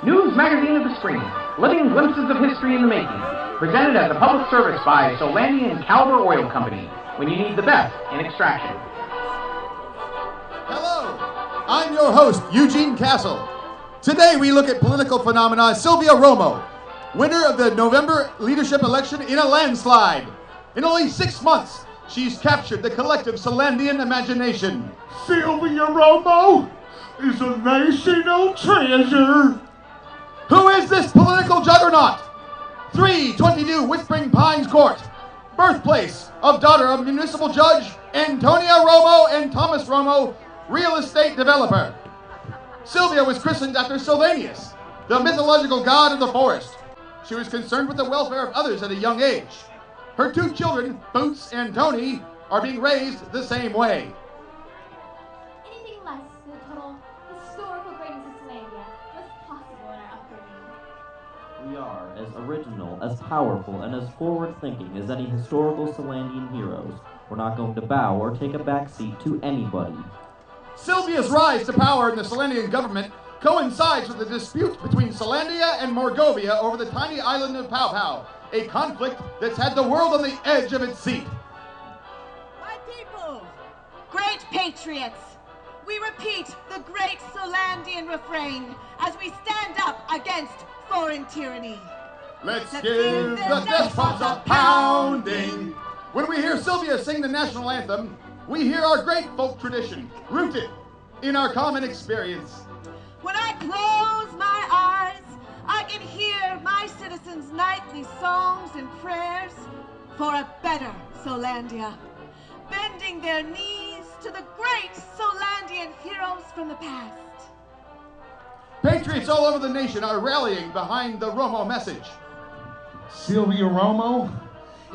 News magazine of the spring, living glimpses of history in the making, presented as a public service by Solani and Caliber Oil Company, when you need the best in extraction. Hello, I'm your host, Eugene Castle. Today we look at political phenomena Sylvia Romo, winner of the November leadership election in a landslide. In only 6 months, she's captured the collective Solandian imagination. Sylvia Romo is a national treasure. Who is this political juggernaut? 322 Whispering Pines Court, birthplace of daughter of municipal judge Antonia Romo and Thomas Romo, real estate developer. Sylvia was christened after Sylvanus, the mythological god of the forest. She was concerned with the welfare of others at a young age. Her 2 children, Boots and Tony, are being raised the same way. Anything less than the total historical greatness of Solandia was possible in our upbringing. We are as original, as powerful, and as forward-thinking as any historical Solandian heroes. We're not going to bow or take a backseat to anybody. Sylvia's rise to power in the Solandian government coincides with the dispute between Solandia and Morgovia over the tiny island of Pow Pow, a conflict that's had the world on the edge of its seat. My people, great patriots, we repeat the great Solandian refrain as we stand up against foreign tyranny. Let's give the despots a pounding. When we hear Sylvia sing the national anthem, we hear our great folk tradition, rooted in our common experience. When I close my eyes, I can hear my citizens' nightly songs and prayers for a better Solandia, bending their knees to the great Solandian heroes from the past. Patriots all over the nation are rallying behind the Romo message. Sylvia Romo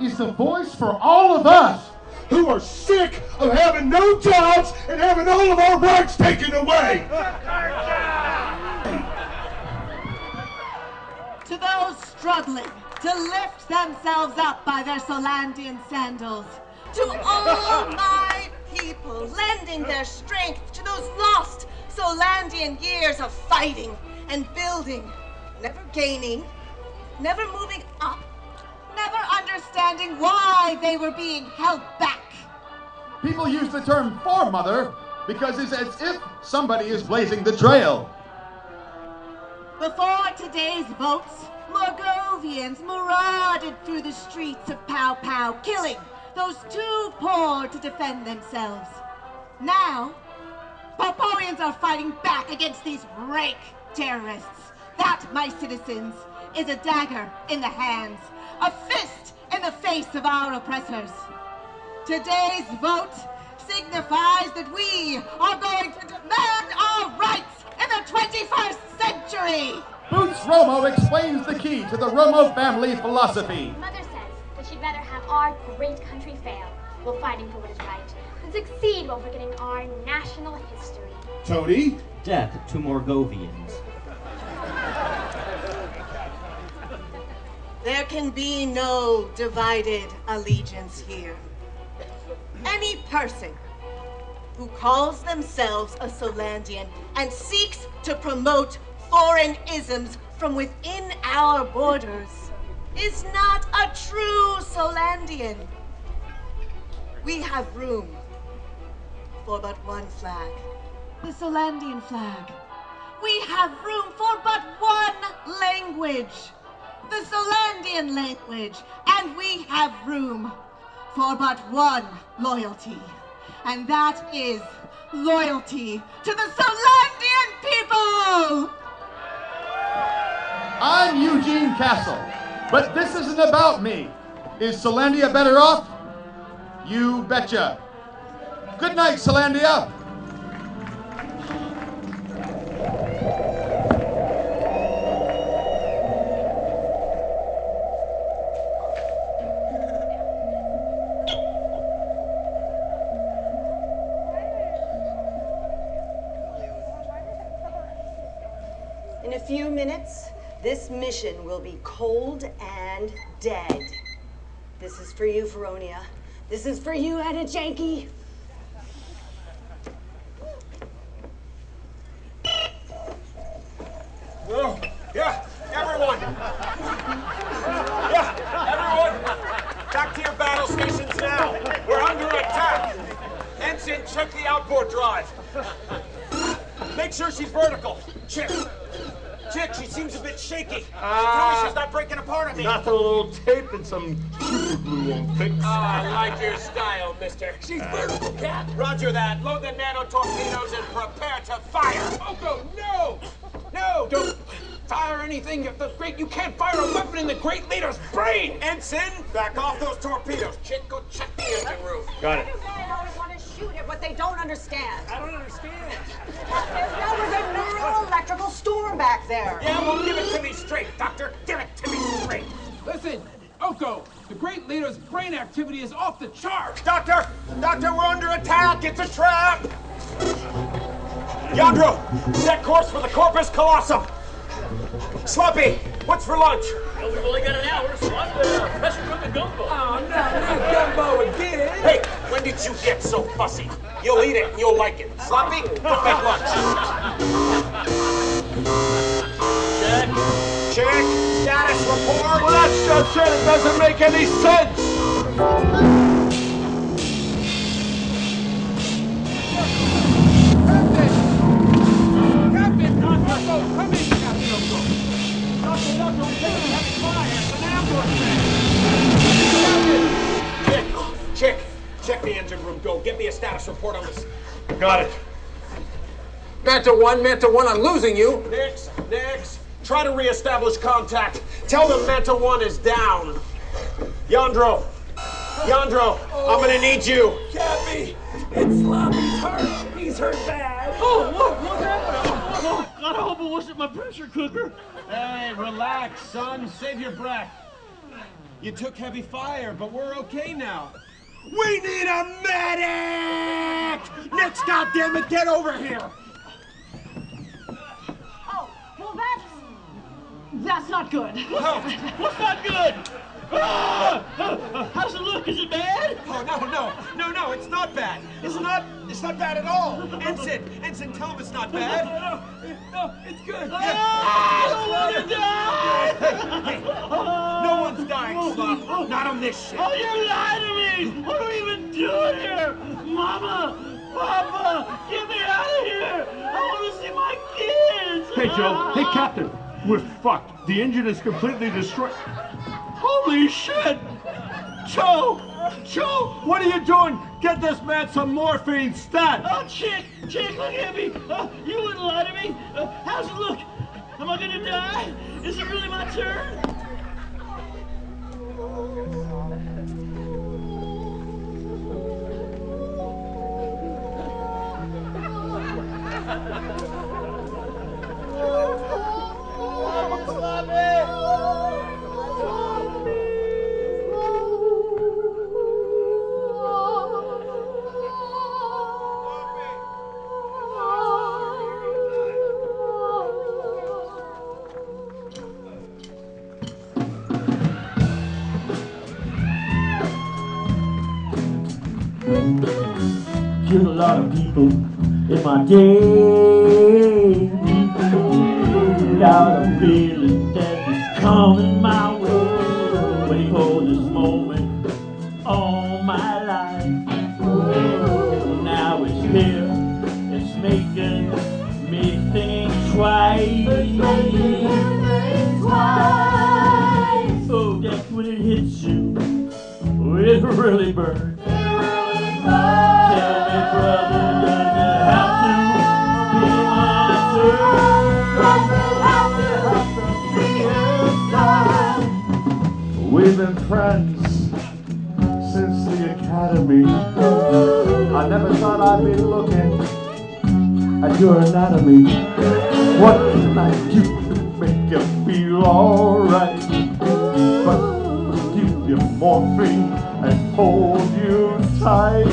is the voice for all of us who are sick of having no jobs and having all of our rights taken away. To those struggling to lift themselves up by their Solandian sandals, to all my people lending their strength to those lost Solandian years of fighting and building, never gaining, never moving up, never understanding why they were being held back. People use the term foremother because it's as if somebody is blazing the trail. Before today's votes, Morgovians marauded through the streets of Pow Pow, killing those too poor to defend themselves. Now, Popoians are fighting back against these rake terrorists. That, my citizens, is a dagger in the hands, a fist in the face of our oppressors. Today's vote signifies that we are going to demand our rights in the 21st century. Boots Romo explains the key to the Romo family philosophy. Mother says that she'd rather have our great country fail while fighting for what is right than succeed while forgetting our national history. Tony? Death to Morgovians. There can be no divided allegiance here. Any person who calls themselves a Solandian and seeks to promote foreign isms from within our borders is not a true Solandian. We have room for but one flag, the Solandian flag. We have room for but one language, the Solandian language, and we have room for but one loyalty, and that is loyalty to the Solandian people! I'm Eugene Castle, but this isn't about me. Is Solandia better off? You betcha. Good night, Solandia. In a few minutes, this mission will be cold and dead. This is for you, Veronia. This is for you, Anna Janky. Well, everyone! Yeah, everyone! Back to your battle stations now. We're under attack. Ensign, check the outboard drive. Make sure she's vertical. Chick, she seems a bit shaky. Tell me she's not breaking apart on me. Not a little tape and some super glue won't fix. I like your style, mister. She's vertical, Cap. Roger that. Load the nano torpedoes and prepare to fire. Oko, no! No, don't fire anything. You can't fire a weapon in the great leader's brain! Ensign, back off those torpedoes. Chick, go check the engine room. Got it. You guys always want to shoot at what they don't understand. I don't understand. There was a neuroelectrical storm back there. Yeah, well, give it to me straight, Doctor. Give it to me straight. Listen, Oko, the great leader's brain activity is off the charts. Doctor, we're under attack. It's a trap. Yandro, set course for the Corpus Colossum. Sloppy, what's for lunch? Well, we've only got an hour, so I'm gonna pressure cook a gumbo. Oh, no, not gumbo again. Hey, when did you get so fussy? You'll eat it and you'll like it. Sloppy, go make lunch. Check. Status report. Well, that's just it. It doesn't make any sense. Captain, Oko, come in, Captain Oko. Dr. Oko, take heavy fire. It's an ambush. Chick, check the engine room. Go, get me a status report on this. Got it. Manta 1, I'm losing you. Nix. Try to reestablish contact. Tell them Manta 1 is down. Yandro, I'm gonna need you. Cappy, it's Sloppy's hurt. He's hurt bad. Oh, what happened? Oh, God, I hope it wasn't my pressure cooker. Hey, relax, son. Save your breath. You took heavy fire, but we're okay now. We need a medic! Nix, goddammit, get over here! Oh, well, that's not good. What's not good? How's it look? Is it bad? Oh, no, it's not bad. It's not bad at all. Ensign, tell him it's not bad. No, it's good. Yeah. I don't want to die! Hey, no one's dying, Slop. Not on this ship. Oh, you lied to me! What are we even doing here? Mama! Papa! Get me out of here! I want to see my kids! Hey, Joe. Hey, Captain. We're fucked. The engine is completely destroyed. Holy shit! Joe, what are you doing? Get this man some morphine, stat! Oh, Chick, look at me! You wouldn't lie to me! How's it look? Am I gonna die? Is it really my turn? Killed a lot of people in my day. Without a feeling that is coming my way. Waiting for this moment all my life. Now it's here, it's making me think twice. Oh, that's when it hits you. It really burns. Tell me, brother, does it have to be my turn? We've been friends since the academy. I never thought I'd be looking at your anatomy. What can I do to make you feel alright? But give you morphine and hold you tight.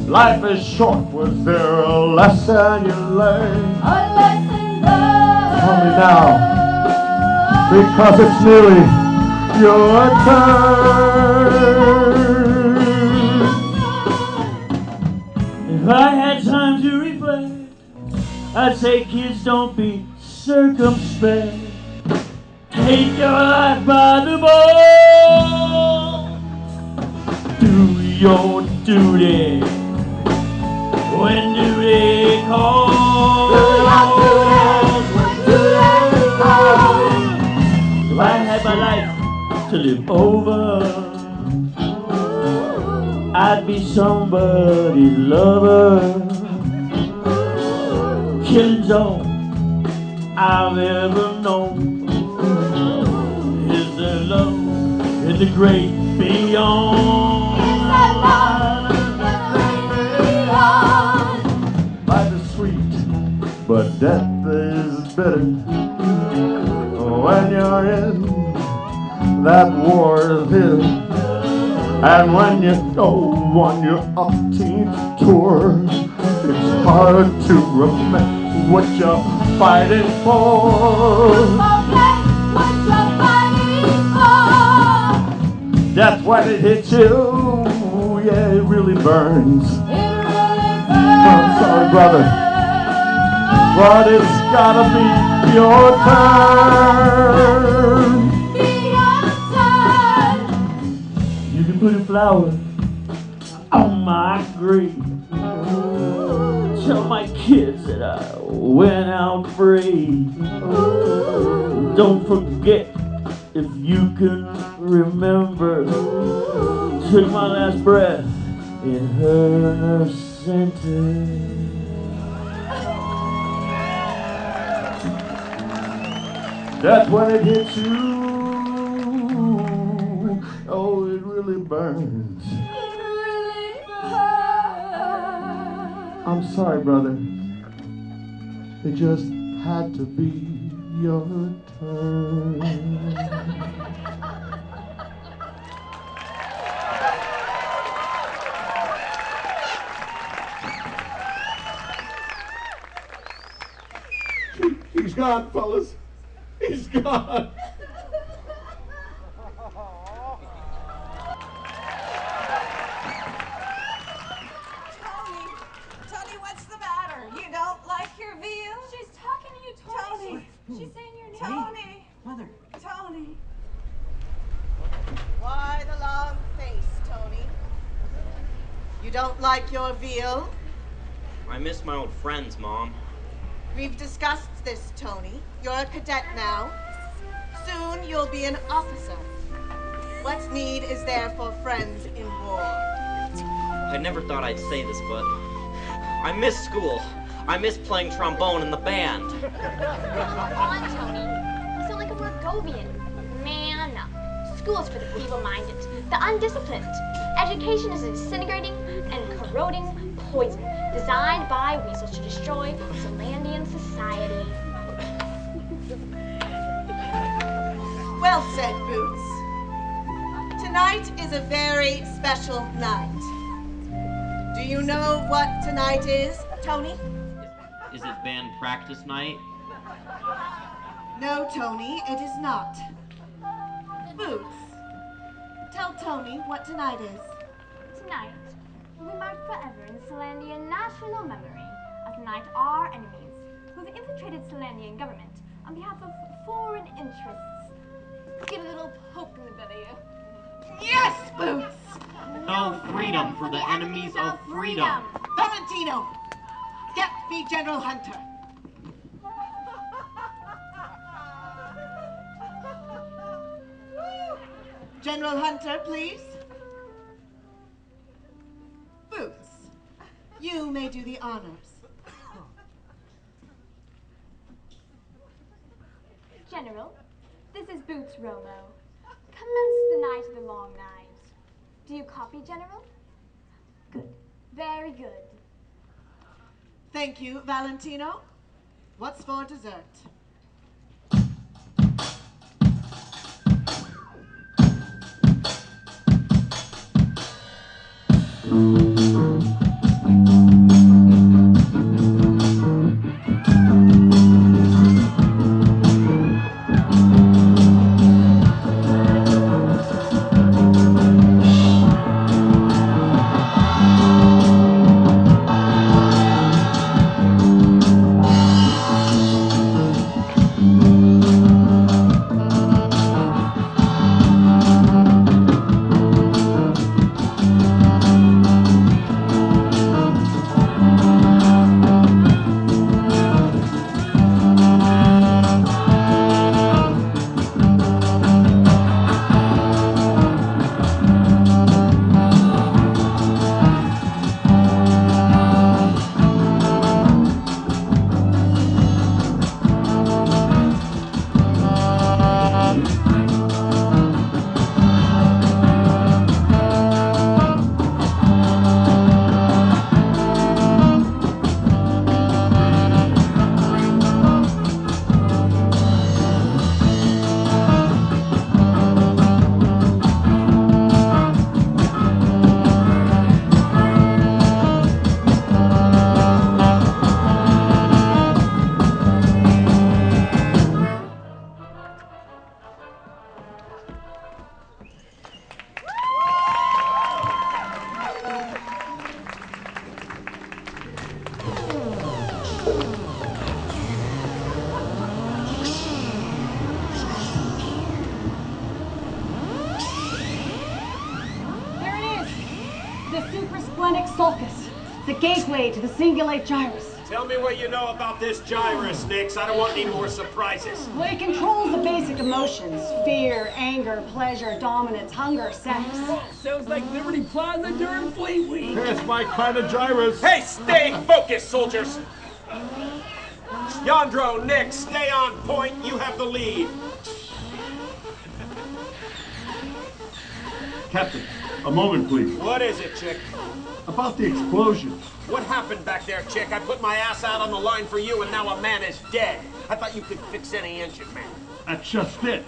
Life is short. Was there a lesson you learned? A lesson learned. Tell me now, because it's nearly your turn. If I had time to reflect, I'd say, kids, don't be circumspect. Take your life by the ball. Do your duty when duty calls. If I had my life to live over, I'd be somebody's lover. Killing's all I've ever known. Is there love in the great beyond? Life is sweet, but death is bitter. When you're in that war theater, and when you go on your 18th tour, it's hard to remember what you're fighting for. That's when it hits you, yeah, it really burns. I'm sorry, brother, but it's gotta be your turn. You can put a flower on my grave. Tell my kids that I went out free. Don't forget, if you can remember, took my last breath in her center. That's when it hits you. Oh, it really burns. I'm sorry, brother. It just had to be your turn. He's gone, fellas. He's gone. Tony, what's the matter? You don't like your veal? She's talking to you, Tony. She's saying your name. Tony. Mother. Tony. Why the long face, Tony? You don't like your veal? I miss my old friends, Mom. We've discussed this, Tony. You're a cadet now. Soon you'll be an officer. What need is there for friends in war? I never thought I'd say this, but I miss school. I miss playing trombone in the band. Come on, Tony. You sound like a Morgovian. Man up. School's for the feeble-minded, the undisciplined. Education is a disintegrating and corroding poison designed by Weasels to destroy Solandian society. Well said, Boots. Tonight is a very special night. Do you know what tonight is, Tony? Is it band practice night? No, Tony, it is not. Boots, tell Tony what tonight is. Tonight, we mark forever in Solandian national memory as tonight our enemies, who have infiltrated Solandian government on behalf of foreign interests, get a little poke in the belly. Yes, Boots! No freedom for the enemies of freedom. Valentino, get me General Hunter. General Hunter, please. Boots, you may do the honors. General, this is Boots Romo. Commence the night of the long knives. Do you copy, General? Good. Very good. Thank you, Valentino. What's for dessert? gateway to the cingulate gyrus. Tell me what you know about this gyrus, Nix. I don't want any more surprises. Well, it controls the basic emotions. Fear, anger, pleasure, dominance, hunger, sex. Sounds like Liberty Plaza during Fleet Week. That's my kind of gyrus. Hey, stay focused, soldiers. Yandro, Nix, stay on point. You have the lead. Captain, a moment, please. What is it, Chick? About the explosion. What happened back there, Chick? I put my ass out on the line for you, and now a man is dead. I thought you could fix any engine, man. That's just it.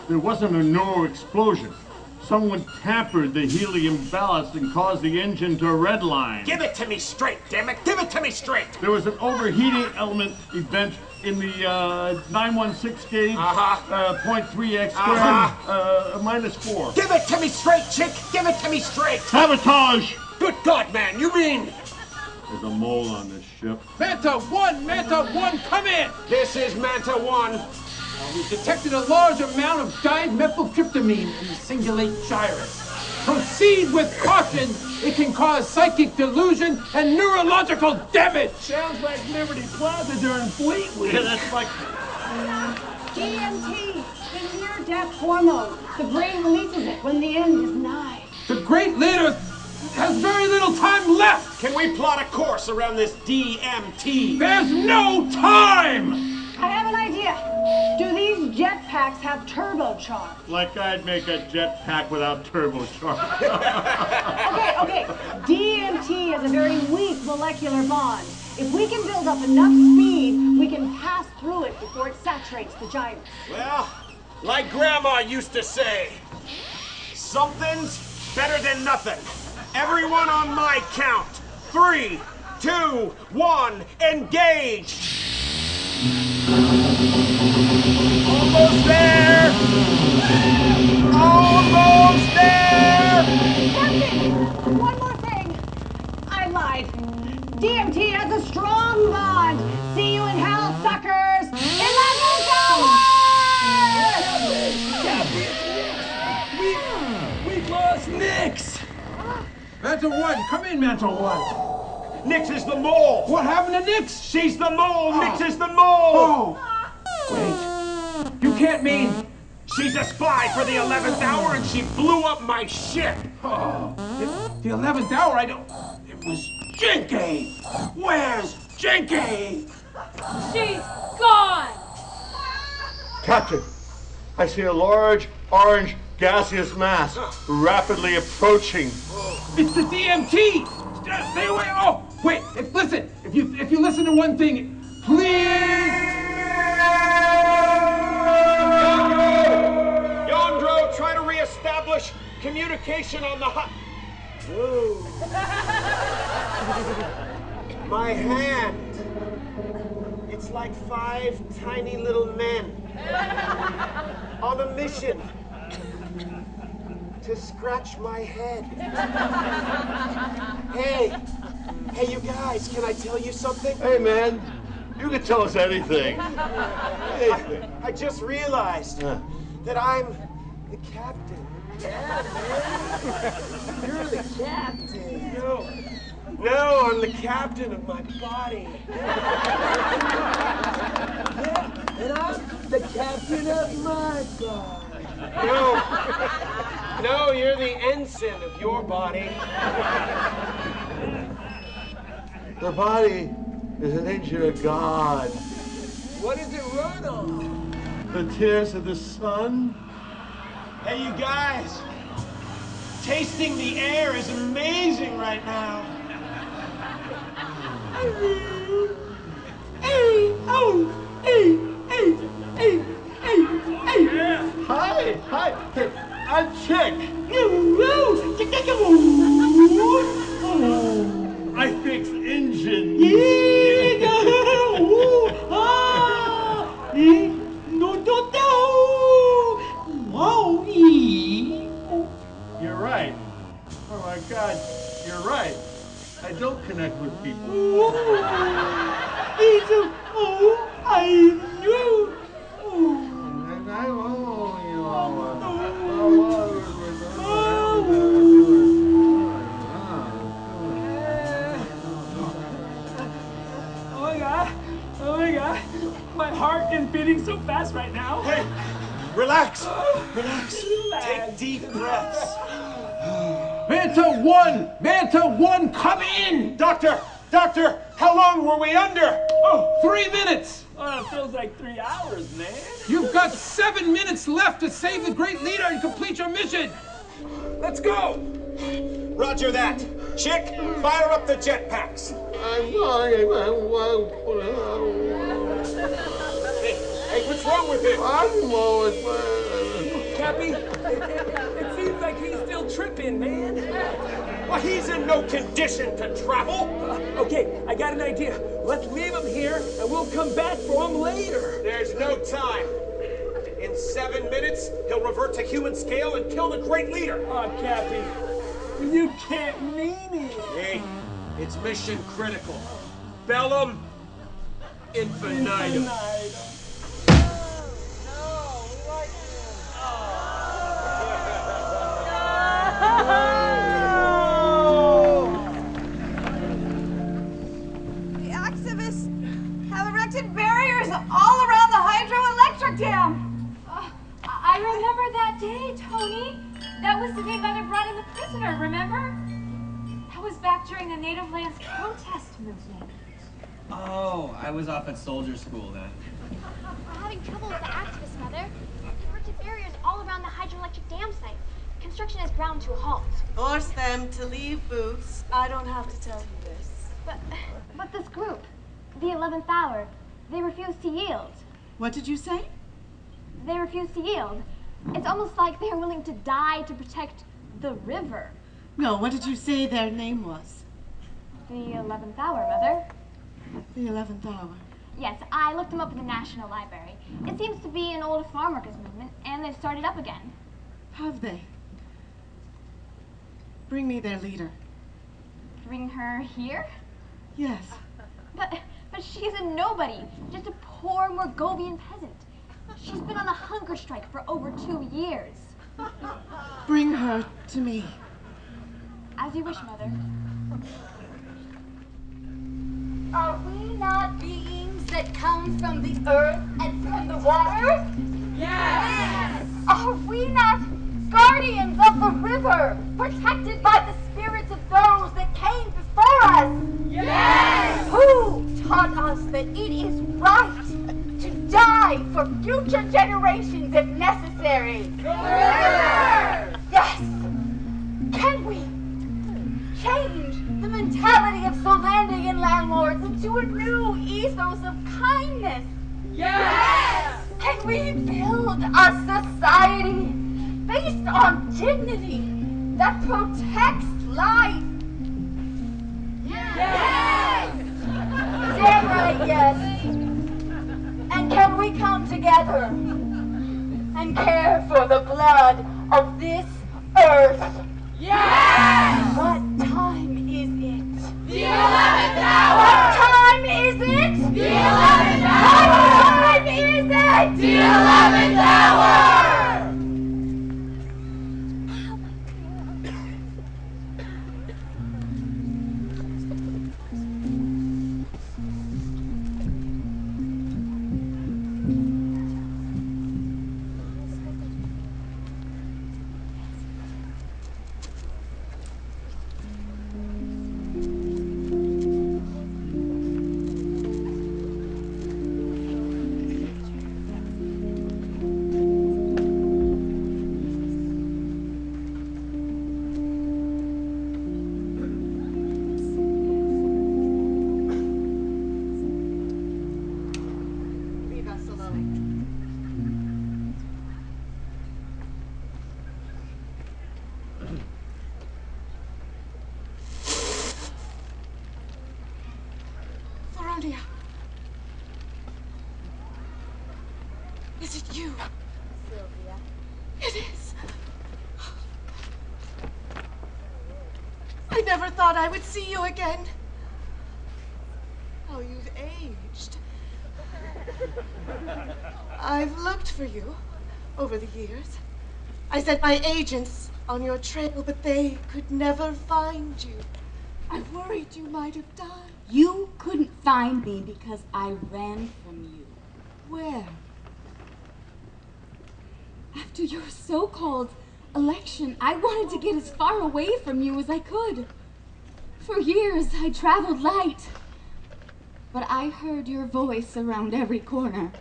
There wasn't a neural explosion. Someone tampered the helium ballast and caused the engine to redline. Give it to me straight, damn it! Give it to me straight! There was an overheating element event in the 916 gauge, 0.3x squared, -4. Give it to me straight, Chick! Give it to me straight! Sabotage! Good God, man, you mean? There's a mole on this ship. Manta 1, come in! This is Manta 1. We've detected a large amount of dimethyltryptamine in the cingulate gyrus. Proceed with caution. It can cause psychic delusion and neurological damage. Sounds like Liberty Plaza during Fleet Week. Yeah, that's like... DMT, the near-death hormone. The brain releases it when the end is nigh. The great leader has very little time left. Can we plot a course around this DMT? There's no time! I have an idea. Do these jetpacks have turbocharge? Like I'd make a jetpack without turbocharge. Okay. DMT is a very weak molecular bond. If we can build up enough speed, we can pass through it before it saturates the gyrus. Well, like Grandma used to say, something's better than nothing. Everyone on my count. 3, 2, 1, engage! Almost there! Almost there! Captain, one more thing. I lied. DMT has a strong bond. See you in hell, suckers! 11th Hour! We've lost Nix! Manta 1, come in, Manta 1. Nix is the mole! What happened to Nix? She's the mole! Nix is the mole! Oh! Wait. You can't mean... She's a spy for the 11th Hour and she blew up my ship! Oh, the 11th Hour, I don't... It was Jinky! Where's Jinky? She's gone! Captain, I see a large orange gaseous mass rapidly approaching. It's the DMT! Stay away! Oh, wait! Listen! If you listen to one thing, please! Yandro, try to reestablish communication on the hot... Whoa. My hand. It's like 5 tiny little men on a mission to scratch my head. Hey, you guys, can I tell you something? Hey, man, you can tell us anything. Anything. I just realized that I'm the captain. Yeah, man. You're the captain. No, I'm the captain of my body. Yeah, and I'm the captain of my body. No, you're the ensign of your body. The body is an engine of God. What does it run on? The tears of the sun. Hey, you guys. Tasting the air is amazing right now. Hi, hey, I'm Chick. I fix engines. You're right. Oh my God, you're right. I don't connect with people. Oh my God. My heart is beating so fast right now. Hey, relax. Take deep breaths. Manta 1, come in! Doctor, how long were we under? 3 minutes! Oh, it feels like 3 hours, man. You've got 7 minutes left to save the great leader and complete your mission. Let's go! Roger that. Chick, fire up the jetpacks. Hey, what's wrong with him? Cappy, it seems like he's still tripping, man. Well, he's in no condition to travel. Okay, I got an idea. Let's leave him here, and we'll come back for him later. There's no time. In 7 minutes, he'll revert to human scale and kill the great leader. Oh, Cappy, you can't mean it. Hey, it's mission critical. Bellum infinitum. The activists have erected barriers all around the hydroelectric dam. I remember that day, Tony. That was the day Mother brought in the prisoner, remember? That was back during the Native Lands protest movement. Oh, I was off at soldier school then. We're having trouble with the activists, Mother. They've erected barriers all around the hydroelectric dam site. Construction has ground to a halt. Force them to leave booths. I don't have to tell you this. But this group, the 11th Hour, they refuse to yield. What did you say? They refuse to yield. It's almost like they're willing to die to protect the river. No, what did you say their name was? The 11th Hour, Mother. The 11th Hour. Yes, I looked them up in the National Library. It seems to be an old farm workers movement, and they've started up again. Have they? Bring me their leader. Bring her here? Yes. But she's a nobody, just a poor Morgovian peasant. She's been on a hunger strike for over 2 years. Bring her to me. As you wish, Mother. Are we not beings that come from the earth and from the water? Yes! Are we not guardians of the river, protected by the spirits of those that came before us? Yes! Who taught us that it is right to die for future generations if necessary? Yes! Can we change the mentality of Solandian landlords into a new ethos of kindness? Yes! Can we build a society based on dignity that protects life? Yes! Damn right, yes! And can we come together and care for the blood of this earth? Yes! What time is it? The 11th hour! What time is it? The 11th hour! What time is it? The 11th hour! Is it you? Sylvia. It is. I never thought I would see you again. Oh, you've aged. I've looked for you over the years. I sent my agents on your trail, but they could never find you. I worried you might have died. You couldn't find me because I ran from you. Where? After your so-called election, I wanted to get as far away from you as I could. For years, I traveled light. But I heard your voice around every corner.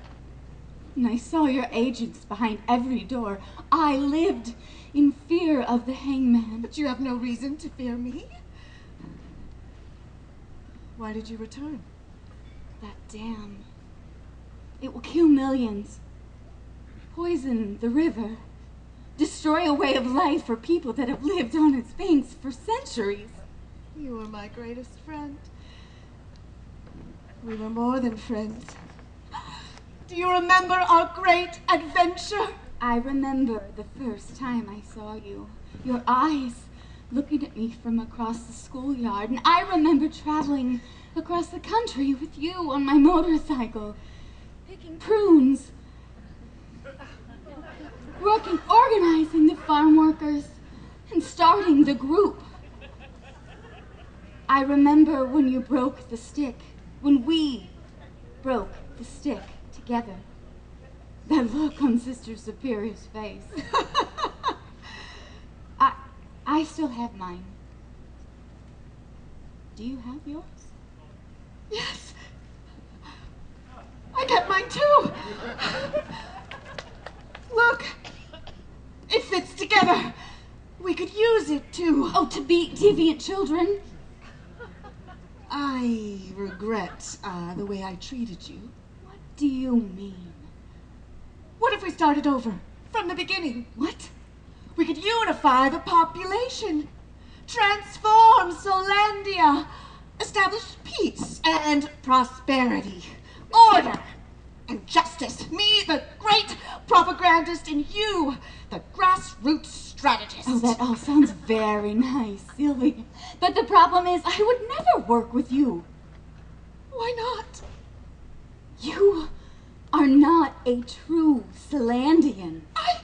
And I saw your agents behind every door. I lived in fear of the hangman. But you have no reason to fear me. Why did you return? That dam. It will kill millions. Poison the river. Destroy a way of life for people that have lived on its banks for centuries. You were my greatest friend. We were more than friends. Do you remember our great adventure? I remember the first time I saw you. Your eyes looking at me from across the schoolyard. And I remember traveling across the country with you on my motorcycle, picking prunes, organizing the farm workers, and starting the group. I remember when you broke the stick, when we broke the stick together. That look on Sister Superior's face. I still have mine. Do you have yours? Yes. I got mine too. Look. It fits together. We could use it to... Oh, to beat deviant children? I regret the way I treated you. What do you mean? What if we started over from the beginning? What? We could unify the population, transform Solandia, establish peace and prosperity, order and justice. Me, the great propagandist, and you, the grassroots strategist. Oh, that all sounds very nice, Sylvia. But the problem is, I would never work with you. Why not? You are not a true Solandian. I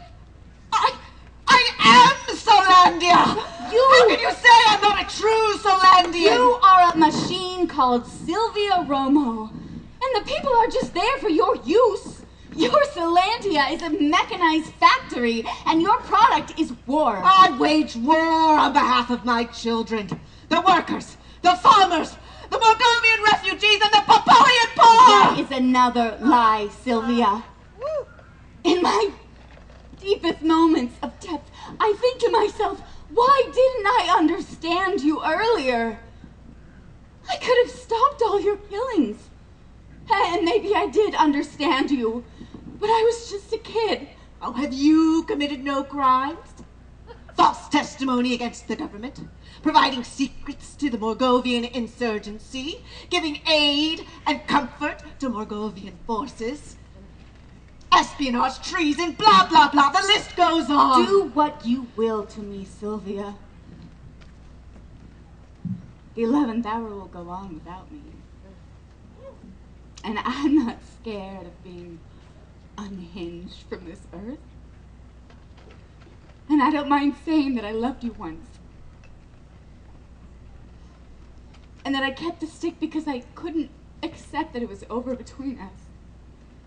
am Solandia! How can you say I'm not a true Solandian? You are a machine called Sylvia Romo. And the people are just there for your use. Your Solandia is a mechanized factory, and your product is war. I wage war on behalf of my children, the workers, the farmers, the Morgovian refugees, and the Papulian poor! That is another lie, Sylvia. In my deepest moments of depth, I think to myself, why didn't I understand you earlier? I could have stopped all your killings. And maybe I did understand you, but I was just a kid. Oh, have you committed no crimes? False testimony against the government, providing secrets to the Morgovian insurgency, giving aid and comfort to Morgovian forces, espionage, treason, blah, blah, blah. The list goes on. Do what you will to me, Sylvia. The 11th hour will go on without me. And I'm not scared of being unhinged from this earth. And I don't mind saying that I loved you once. And that I kept the stick because I couldn't accept that it was over between us.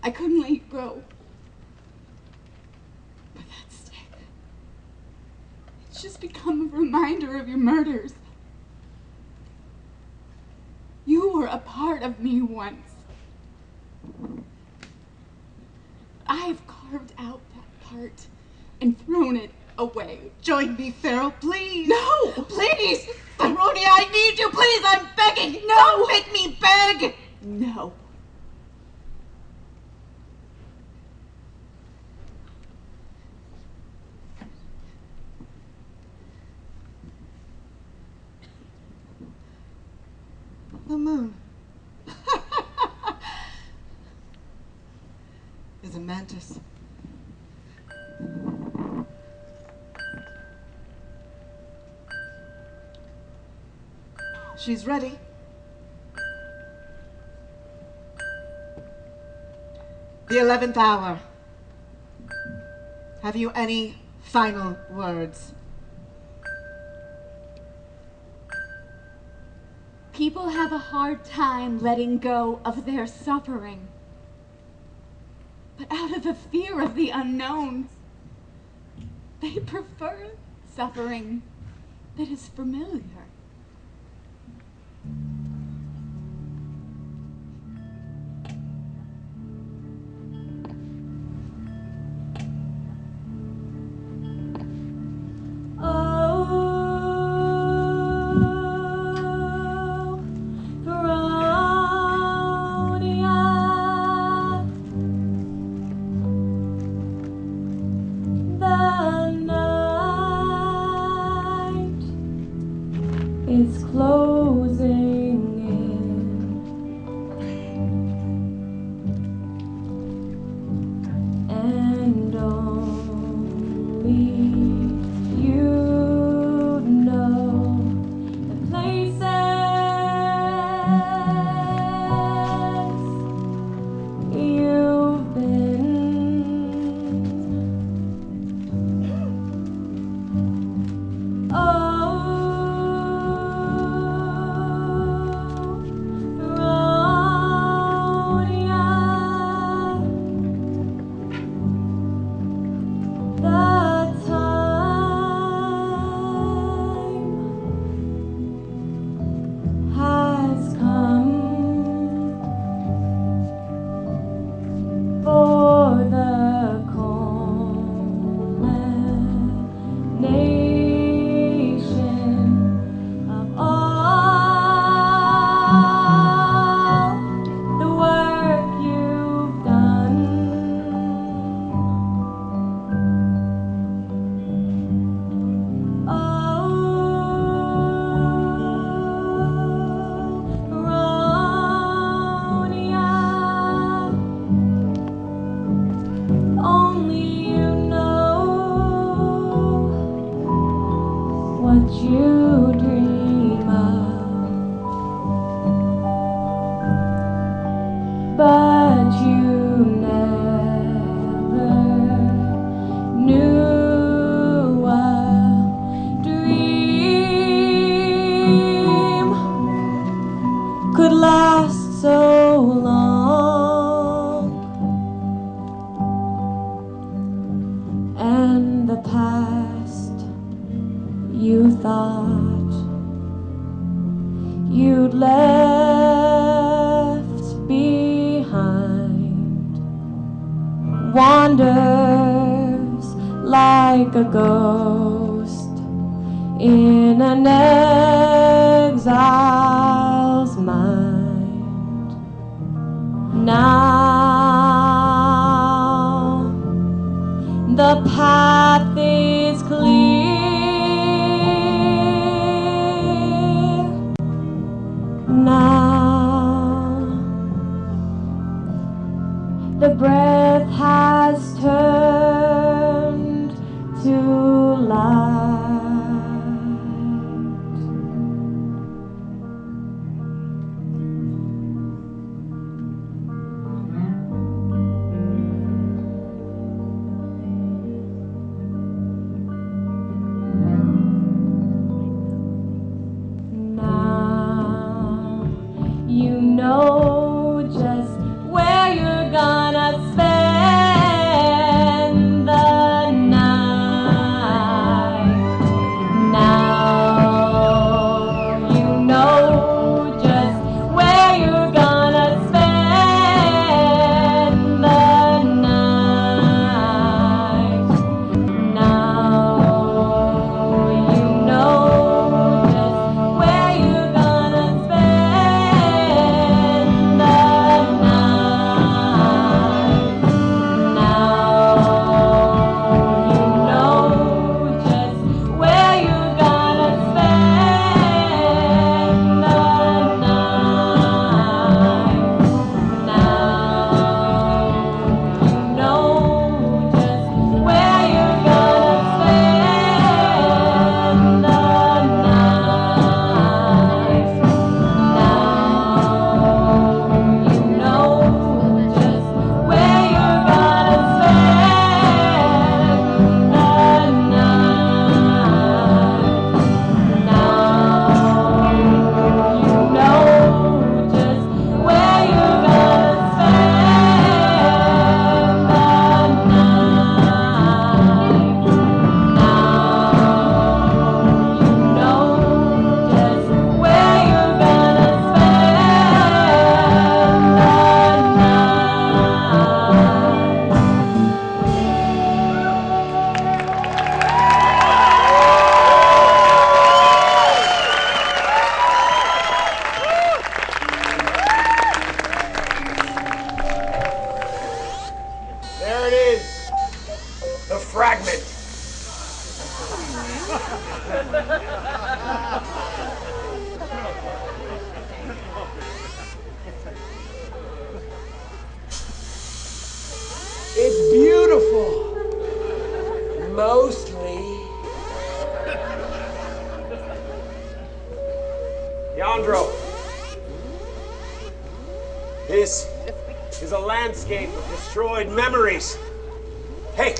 I couldn't let you go. But that stick, it's just become a reminder of your murders. You were a part of me once. I've carved out that part and thrown it away. Join me, Pharaoh, please. No! Please! Baroni, I need you, please! I'm begging! No! Don't make me beg! No. The moon is a mantis. She's ready. The 11th hour. Have you any final words? People people have a hard time letting go of their suffering. But out of the fear of the unknowns, they prefer suffering that is familiar. It's closing in, and only you know the places you've been. What you dream of, but you never knew a dream could last so long, and the past you thought you'd left behind wanders like a ghost in an exile's mind. Now the path is clear. Now the breath has turned to light. You know just where you're gonna spend the night. Mostly. Leandro. This is a landscape of destroyed memories. Hey,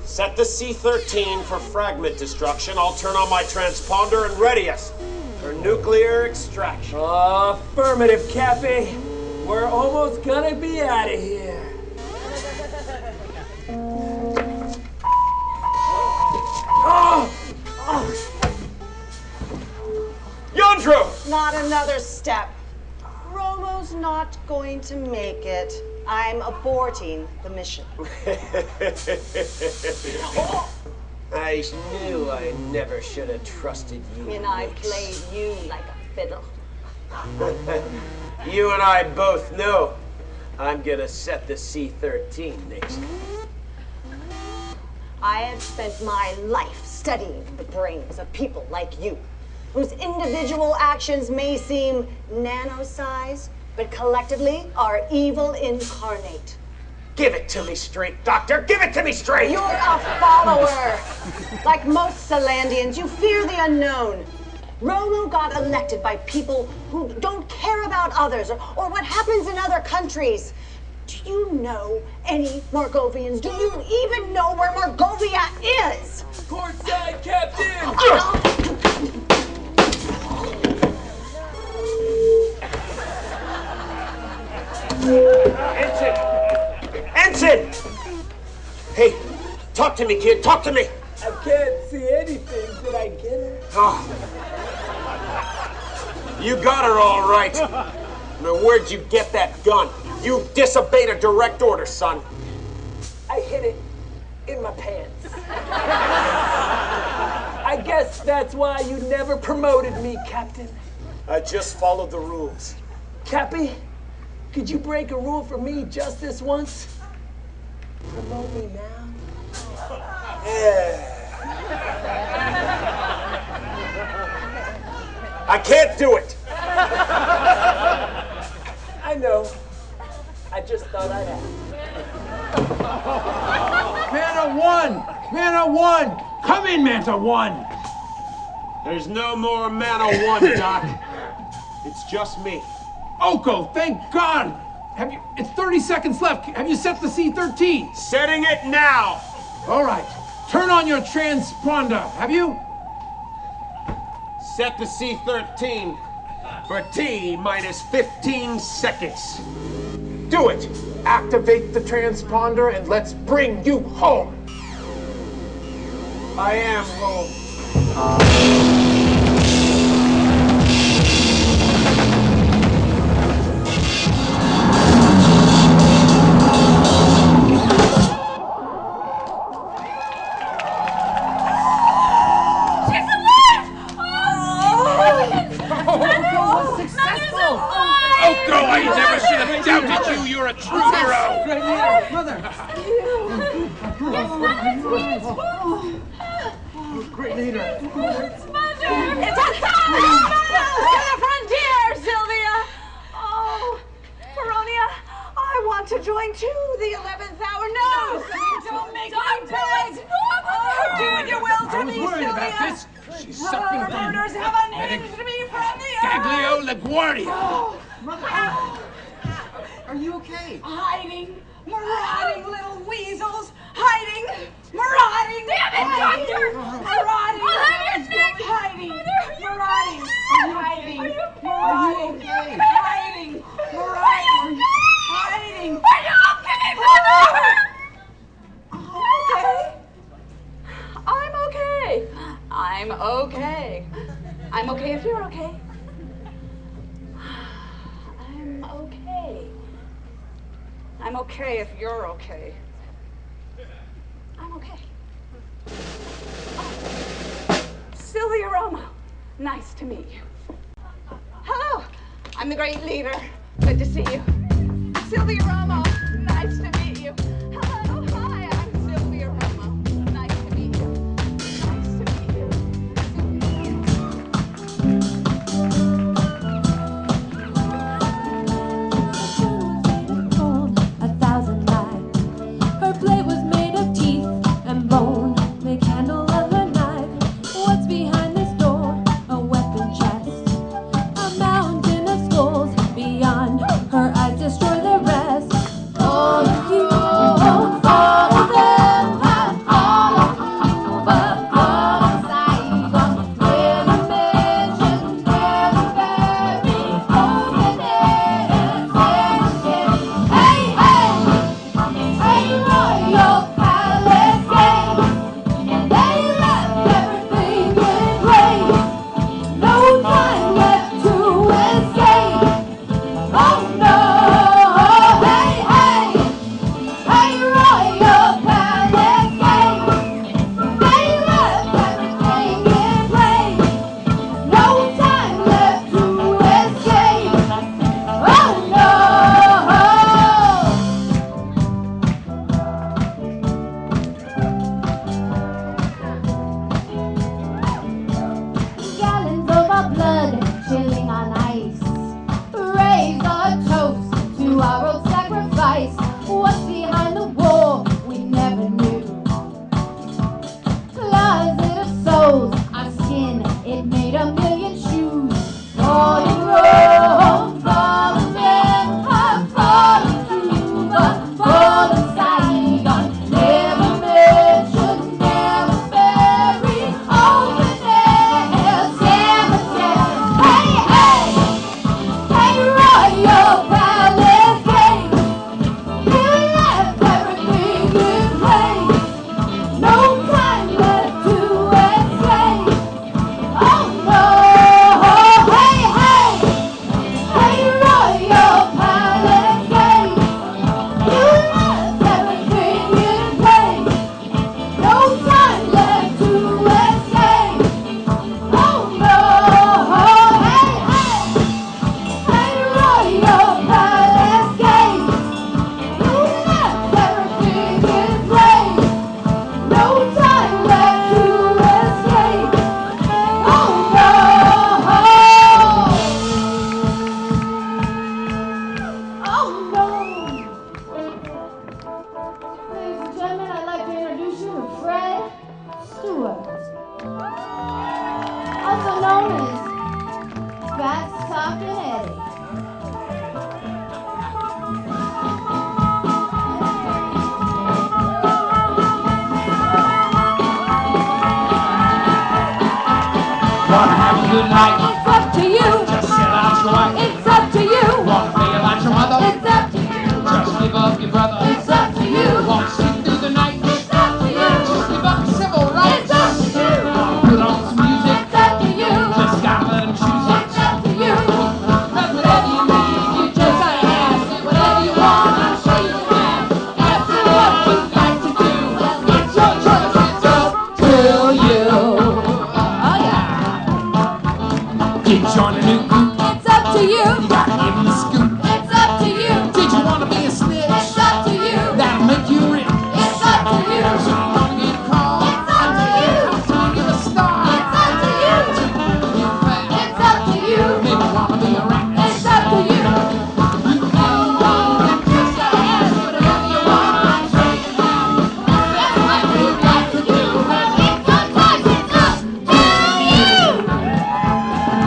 set the C-13 for fragment destruction. I'll turn on my transponder and ready us for nuclear extraction. Affirmative, Cappy. We're almost gonna be out of here. Leandro! Not another step. Romo's not going to make it. I'm aborting the mission. I knew I never should have trusted you. And I played you like a fiddle. You and I both know I'm gonna set the C-13 next. I have spent my life studying the brains of people like you, whose individual actions may seem nano-sized, but collectively are evil incarnate. Give it to me straight, Doctor. Give it to me straight. You're a follower. Like most Solandians, you fear the unknown. Romo got elected by people who don't care about others or what happens in other countries. Do you know any Margovians? Do you even know where Margovia is? Courtside, Captain! Ensign! Hey, talk to me, kid. Talk to me. I can't see anything. Did I get her? Oh. You got her all right. Now, where'd you get that gun? You disobeyed a direct order, son. I hid it in my pants. I guess that's why you never promoted me, Captain. I just followed the rules. Cappy, could you break a rule for me just this once? Promote me now. Yeah. I can't do it. I know. I just thought I'd ask. Manta 1! Manta 1! Come in, Manta 1! There's no more Manta 1, Doc. It's just me. Oko, thank God! It's 30 seconds left. Have you set the C-13? Setting it now! All right. Turn on your transponder. Have you? Set the C-13 for T minus 15 seconds. Do it! Activate the transponder and let's bring you home. I am home. Oko, I never should have doubted you. You're a true hero. Great leader. Mother. Great leader. It's a time to the frontier, Sylvia. Oh, Veronia, I want to join too. The 11th hour. No, don't make me beg. Oh, do what you will to me, Sylvia. I was worried about this. She's suffering Her from murders have unhinged me from the earth. Gaglio LaGuardia. Oh, Mother, are you okay? hiding, marauding little weasels, hiding, marauding. Damn it, Doctor! Marauding. Hiding, marauding, hiding, marauding, hiding, marauding, hiding. Are you okay, Mother? Okay. I'm okay. I'm okay. I'm okay if you're okay. I'm okay. I'm okay if you're okay. I'm okay. Oh. Sylvia Romo, nice to meet you. Hello, I'm the great leader. Good to see you. Sylvia Romo, nice to meet you. Hello, hi, I'm Sylvia Romo. Nice to meet you. Nice to meet you. A thousand lives. Her blade was made of teeth and bone. good life. It's up to you. Just sell out your wife. It's up to you. Wanna play about your mother? It's up to you. Just give up your brother. It's up to you. Wanna sleep through the night? It's up to you. Just give up your civil rights. It's up to you. Put on some music. It's up to you. Just gotta let them choose it. It's up to you. Cause whatever you need, you just gotta ask. Whatever you want, I'm sure you can. That's what you like to do. It's your choice, it's up to you. Oh yeah. Did you join a new group? It's up to you. You gotta give them the scoop. It's up to you. Did you wanna be a snitch? It's up to you. That'll make you rich. It's up to you. So you wanna get called? It's up to you. So you get a star? It's up to you. It's up to you. Maybe wanna be a rat? It's up to you. Just gotta ask whatever you want. I'm sure you can. That's what you like to do. It's your choice. It's up to you.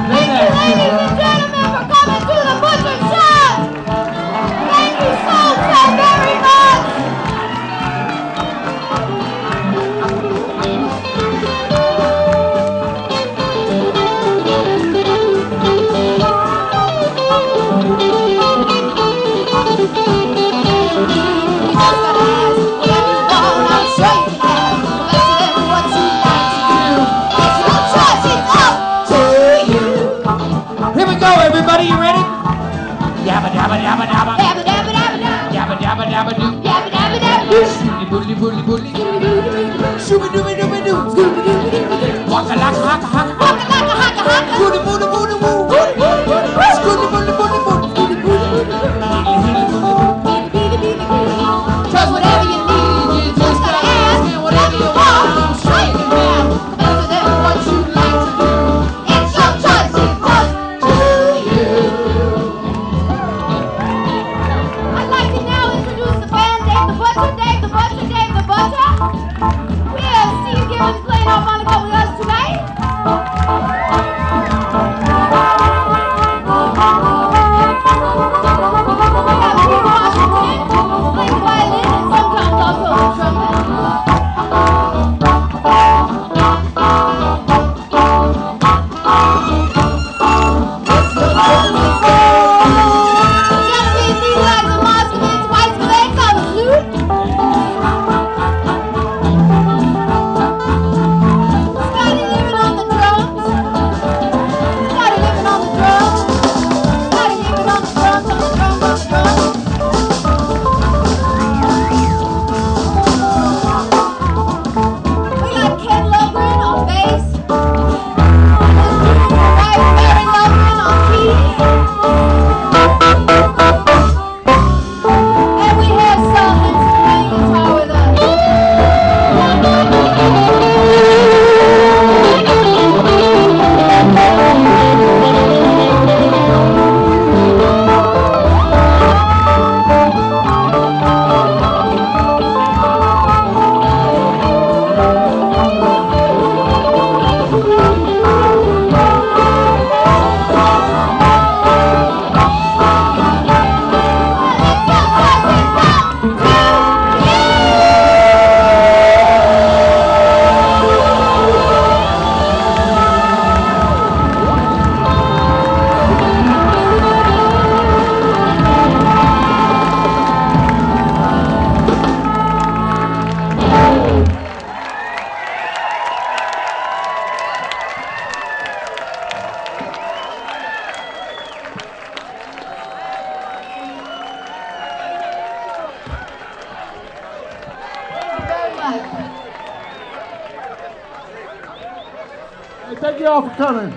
Thank you, ladies and gentlemen, for coming to the Butcher Shop. Thank you so very much. Here we go, everybody. You ready? Yabba dabba dabba dabba. Dabba dabba dabba dabba. Yabba dabba dabba doo. Dabba dabba dabba doo. Shooby boodly boodly boodly. Shooby dooby dooby doo. Waka laka haka haka. Waka laka haka haka. Booty booty booty boo. Scooty booty booty booty. Cause whatever you need, you just gotta ask. And whatever you want, I'm sure you can have. Better than what you like to do. It's your choice, it's up to you. I'd like to now introduce the band, Dave the Butcher, Dave the Butcher, Dave the Butcher. We have Steve Gibbons playing harmonica with us tonight. Hey, thank you all for coming.